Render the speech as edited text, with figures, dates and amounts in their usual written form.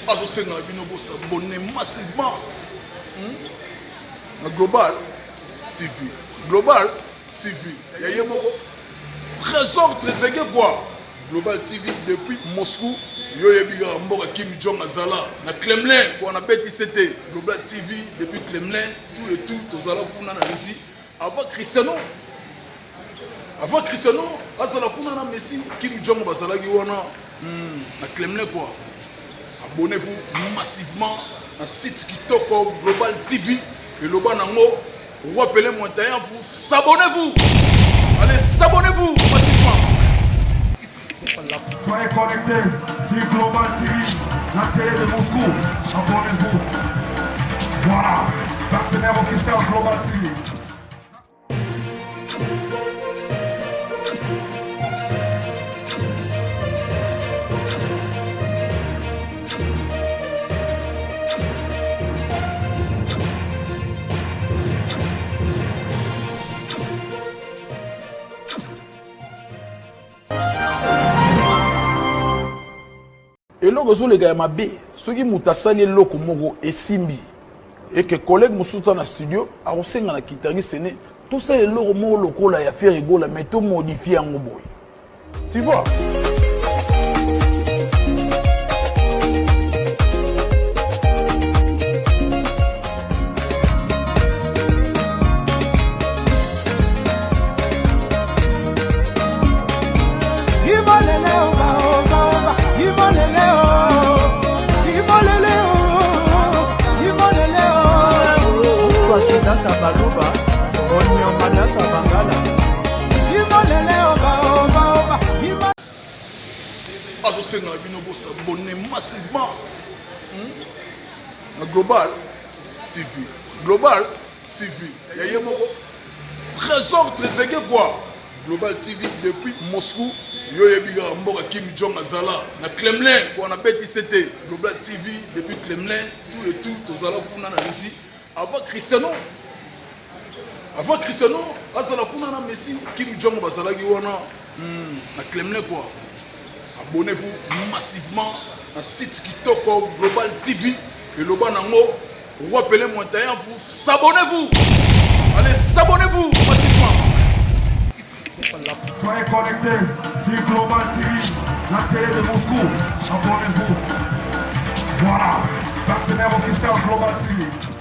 azosenga bino s'abonner massivement na Global TV. Global TV. Yaye moko trésor trésor quoi. Global TV depuis Moscou. Yo yebiga mboka Kim Jong azala na Kremlin pour na beti c'était Global TV depuis Kremlin tout et tout tozala kuna na Russie avant Cristiano azala kuna na Messi Kim Jong bazala ki wana na Kremlin quoi. Abonnez-vous massivement à site Kitoko Global TV et le ban nango rappelez moi d'ailleurs vous s'abonnez-vous. Allez s'abonnez-vous massivement. Soyez connectés sur Global TV, la télé de Moscou. Abonnez-vous. Voilà, partenaire officiel Global TV. Eloko zo lega ya mabe soki mutasali eloko moko esimbi et que collègue musuta na studio akosenga na guitariste ne tout ça eloko moko lokola ya faire rigola mais to modifier yango boy. Tu vois? Azosenga bino s'abonner massivement na Global TV. Global TV. Yaye moko trésor trésor quoi. Global TV depuis Moscou. Yo yebiga mboka Kim Jong azala na Kremlin pour na beti c'était Global TV depuis Kremlin tout et tout tozala kuna na Russie avant Cristiano azala kuna na Messi Kim Jong bazala ki wana na Kremlin quoi. Abonnez-vous massivement à site Kitoko Global TV et le ban nango rappelez moi d'ailleurs vous s'abonnez-vous. Allez s'abonnez-vous massivement. Soyez connectés sur Global TV, la télé de Moscou. Abonnez-vous. Voilà, partenaire officiel Global TV.